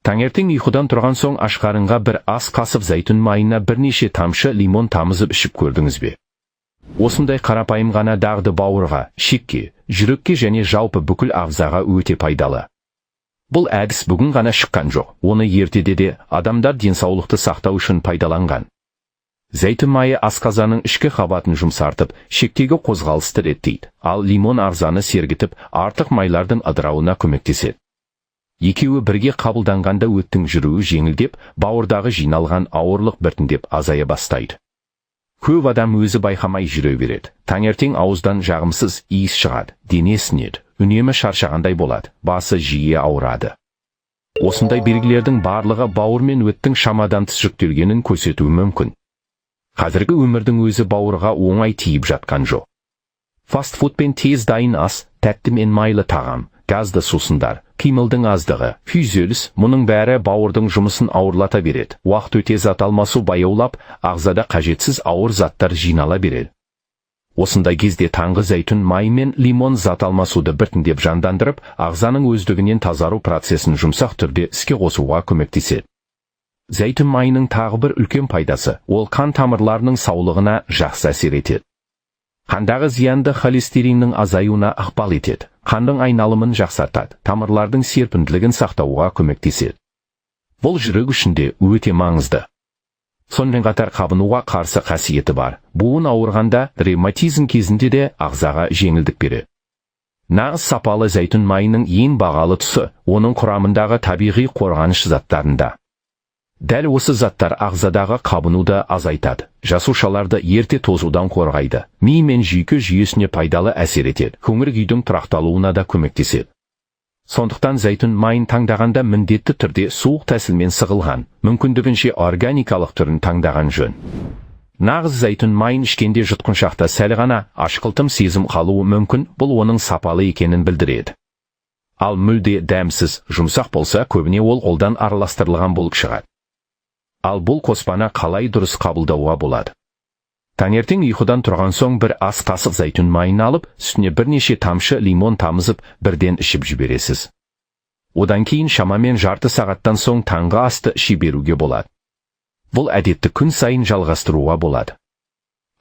Таңертең ұйқыдан тұрған соң аш қарынға бір ас қасып зәйтүн майына бірнеше тамшы лимон тамызып ішіп көрдіңіз бе? Осындай қарапайым ғана дағды бауырға, шекке, жүрекке және жалпы бүкіл ағзаға өте пайдалы. Бұл әдіс бүгін ғана шыққан жоқ, оны ертеде де адамдар денсаулықты сақтау үшін пайдаланған. Зәйтүн майы асқазанның ішкі қабатын жұмсартып, шектегі қозғалысты реттейді, ал лимон ағзаны сергітіп, артық майлардың ыдырауына көмектеседі. Екеуі бірге қабылданғанда өттің жүруі жеңілдеп, бауырдағы жиналған ауырлық біртіндеп азая бастайды. Көп адам өзі байқамай жүре береді. Таңертең ауыздан жағымсыз иіс шығады, дене ісінеді, үнемі шаршағандай болады, басы жиі ауырады. Осындай белгілердің барлығы бауыр мен өттің шамадан тыс жүктелгенін көрсетуі мүмкін. Қазіргі өмірдің өзі бауырға оңай тиіп жатқан жоқ. Фастфуд пен тез дайын ас, тәтті мен майлы тағам, газды сусындар, қимылдың аздығы, күйзеліс, мұның бәрі бауырдың жұмысын ауырлата береді. Уақыт өте зат алмасу баяулап, ағзада қажетсіз ауыр заттар жинала береді. Осындай кезде таңғы зәйтүн майы мен лимон зат алмасуды біртіндеп жандандырып, ағзаның өздігінен тазару процесін жұмсақ түрде іске қосуға көмектеседі. Зәйтүн майының тағы бір үлкен пайдасы, ол қан тамырларының саулығына жақсы әсер етеді. Қандағы зиянды холестериннің азаюына ықпал етеді, қандың айналымын жақсартады, тамырлардың серпімділігін сақтауға көмектеседі. Бұл жүрек үшін де өте маңызды. Сонымен қатар қабынуға қарсы қасиеті бар. Буын ауырғанда, ревматизм кезінде де ағзаға жеңілдік береді. Нағыз сапалы зәйтүн майының ең бағалы тұсы, оның құрамындағы табиғи қорғаныш заттарында. Дәл осы заттар ағзадағы қабынуды азайтады, жасушаларды ерте тозудан қорғайды, ми мен жүйке жүйесіне пайдалы әсер етеді, көңіл-күйдің тұрақталуына да көмектеседі. Сондықтан зәйтүн майын таңдағанда міндетті түрде суық тәсілмен сығылған, мүмкіндігінше органикалық түрін таңдаған жөн. Нағыз зәйтүн майын ішкенде жұтқыншақта сәл ғана ашқылтым сезім қалуы мүмкін, бұл оның сапалы екенін білдіреді. Ал мүлде дәмсіз, жұмсақ болса, көбіне ол қолдан араластырылған болып шығады. Ал бұл қоспаны қалай дұрыс қабылдауға болады? Таңертең ұйқыдан тұрған соң бір ас қасық зәйтүн майын алып, үстіне бірнеше тамшы лимон тамызып, бірден ішіп жібересіз. Одан кейін шамамен жарты сағаттан соң таңғы асты іше беруге болады. Бұл әдетті күн сайын жалғастыруға болады.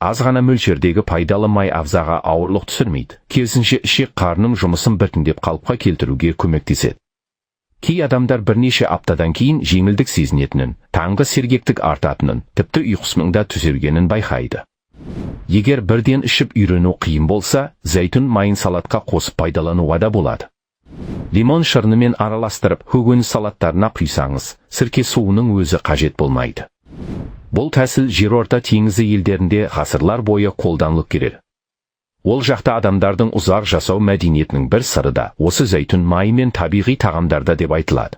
Аз ғана мөлшердегі пайдалы май ағзаға ауырлық түсірмейді, керісінше ішек қарның жұмысын біртіндеп қалыпқа келтіруге көмектеседі. Кей адамдар бірнеше аптадан кейін жеңілдік сезінетінін, таңғы сергектік артатынын, тіпті ұйқысының да түзелгенін байқайды. Егер бірден ішіп үйрену қиын болса, зәйтүн майын салатқа қосып пайдалануға да болады. Лимон шырынымен араластырып, көкөніс салаттарына құйсаңыз, сірке суының өзі қажет болмайды. Бұл тәсіл жерорта теңізі елдерінде ғасырлар бойы қолданылып келеді. Ол жақта адамдардың ұзақ жасау мәдениетінің бір сыры да осы зәйтүн майы мен табиғи тағамдарда деп айтылады.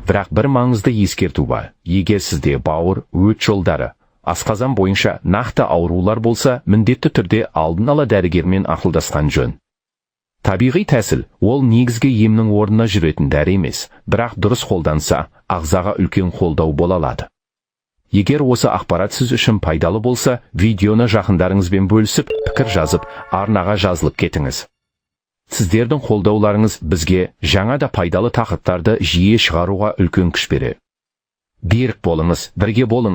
Бірақ бір маңызды ескерту бар. Егер сізде бауыр, өт жолдары, асқазан бойынша нақты аурулар болса, міндетті түрде алдын ала дәрігермен ақылдасқан жөн. Табиғи тәсіл, ол негізгі емнің орнына жүретін дәрі емес, бірақ дұрыс қолданса, ағзаға үлкен қолдау бола алады. Егер осы ақпарат сіз үшін пайдалы болса, видеоны жақындарыңызбен бөлісіп, пікір жазып, арнаға жазылып кетіңіз. Сіздердің қолдауларыңыз бізге жаңа да пайдалы тақырыптарды жиі шығаруға үлкен күш береді. Берік болыңыз, бірге болыңыз.